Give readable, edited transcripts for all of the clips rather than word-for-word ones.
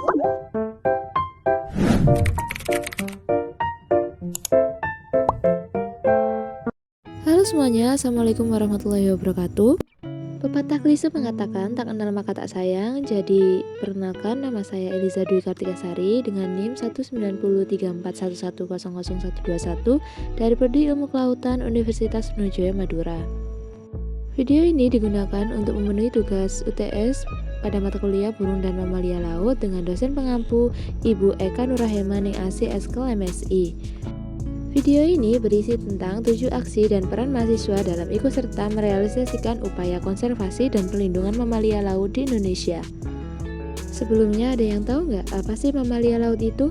Halo semuanya, Assalamualaikum warahmatullahi wabarakatuh. Pepatah klise mengatakan tak kenal maka tak sayang. Jadi perkenalkan, nama saya Eliza Dwi Kartikasari dengan NIM 1903411001021 dari Prodi Ilmu Kelautan Universitas Brawijaya Madura. Video ini digunakan untuk memenuhi tugas UTS pada mata kuliah Burung dan Mamalia Laut dengan dosen pengampu Ibu Eka Nurahema Ning Asi Eskel MSI. Video ini berisi tentang 7 aksi dan peran mahasiswa dalam ikut serta merealisasikan upaya konservasi dan pelindungan mamalia laut di Indonesia. Sebelumnya, ada yang tahu nggak apa sih mamalia laut itu?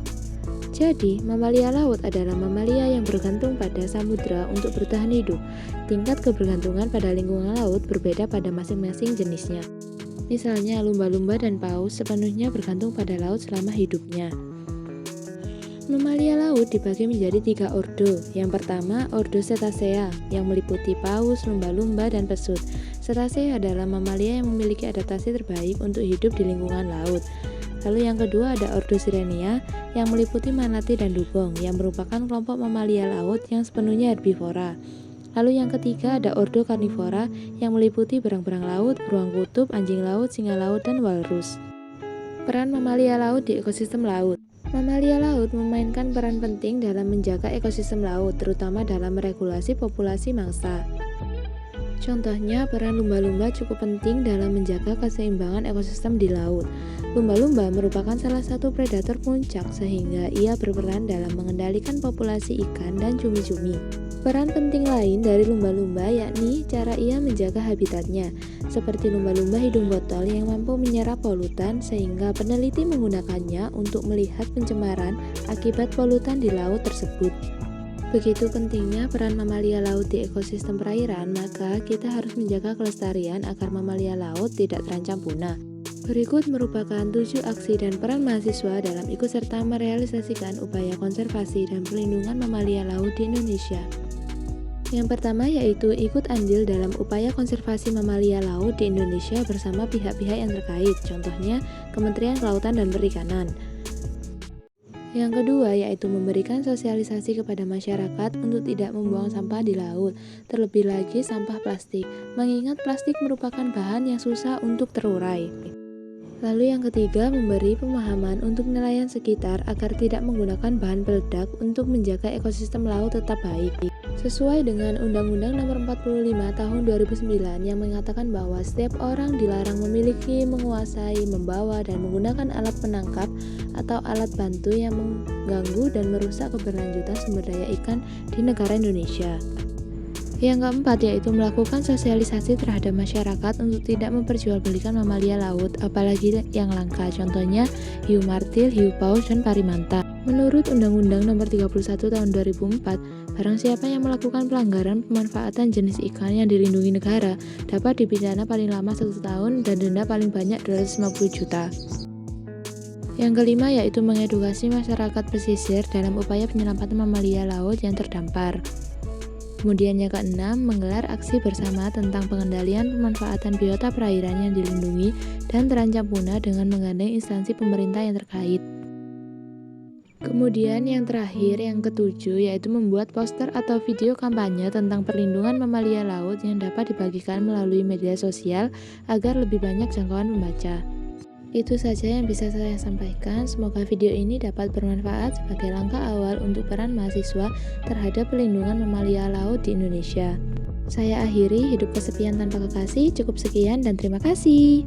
Jadi, mamalia laut adalah mamalia yang bergantung pada samudra untuk bertahan hidup. Tingkat kebergantungan pada lingkungan laut berbeda pada masing-masing jenisnya. Misalnya, lumba-lumba dan paus sepenuhnya bergantung pada laut selama hidupnya. Mamalia laut dibagi menjadi 3 ordo. Yang pertama, ordo Cetacea yang meliputi paus, lumba-lumba, dan pesut. Cetacea adalah mamalia yang memiliki adaptasi terbaik untuk hidup di lingkungan laut. Lalu yang kedua ada ordo Sirenia yang meliputi manatee dan dugong yang merupakan kelompok mamalia laut yang sepenuhnya herbivora. Lalu yang ketiga ada ordo Carnivora yang meliputi berang-berang laut, beruang kutub, anjing laut, singa laut, dan walrus. Peran mamalia laut di ekosistem laut. Mamalia laut memainkan peran penting dalam menjaga ekosistem laut, terutama dalam meregulasi populasi mangsa. Contohnya, peran lumba-lumba cukup penting dalam menjaga keseimbangan ekosistem di laut. Lumba-lumba merupakan salah satu predator puncak sehingga ia berperan dalam mengendalikan populasi ikan dan cumi-cumi. Peran penting lain dari lumba-lumba yakni cara ia menjaga habitatnya, seperti lumba-lumba hidung botol yang mampu menyerap polutan sehingga peneliti menggunakannya untuk melihat pencemaran akibat polutan di laut tersebut. Begitu pentingnya peran mamalia laut di ekosistem perairan, maka kita harus menjaga kelestarian agar mamalia laut tidak terancam punah. Berikut merupakan 7 aksi dan peran mahasiswa dalam ikut serta merealisasikan upaya konservasi dan perlindungan mamalia laut di Indonesia. Yang pertama yaitu ikut andil dalam upaya konservasi mamalia laut di Indonesia bersama pihak-pihak yang terkait, contohnya Kementerian Kelautan dan Perikanan. Yang kedua yaitu memberikan sosialisasi kepada masyarakat untuk tidak membuang sampah di laut, terlebih lagi sampah plastik, mengingat plastik merupakan bahan yang susah untuk terurai. Lalu yang ketiga, memberi pemahaman untuk nelayan sekitar agar tidak menggunakan bahan peledak untuk menjaga ekosistem laut tetap baik. Sesuai dengan Undang-Undang Nomor 45 Tahun 2009 yang mengatakan bahwa setiap orang dilarang memiliki, menguasai, membawa, dan menggunakan alat penangkap atau alat bantu yang mengganggu dan merusak keberlanjutan sumber daya ikan di negara Indonesia. Yang keempat yaitu melakukan sosialisasi terhadap masyarakat untuk tidak memperjualbelikan mamalia laut, apalagi yang langka, contohnya hiu martil, hiu paus, dan parimanta. Menurut Undang-Undang Nomor 31 Tahun 2004, barang siapa yang melakukan pelanggaran pemanfaatan jenis ikan yang dilindungi negara dapat dipidana paling lama 1 tahun dan denda paling banyak 250 juta. Yang kelima yaitu mengedukasi masyarakat pesisir dalam upaya penyelamatan mamalia laut yang terdampar. Kemudian yang keenam, menggelar aksi bersama tentang pengendalian pemanfaatan biota perairan yang dilindungi dan terancam punah dengan menggandeng instansi pemerintah yang terkait. Kemudian yang terakhir, yang ketujuh, yaitu membuat poster atau video kampanye tentang perlindungan mamalia laut yang dapat dibagikan melalui media sosial agar lebih banyak jangkauan pembaca. Itu saja yang bisa saya sampaikan. Semoga video ini dapat bermanfaat sebagai langkah awal untuk peran mahasiswa terhadap pelindungan mamalia laut di Indonesia. Saya akhiri, hidup kesepian tanpa kekasih. Cukup sekian dan terima kasih.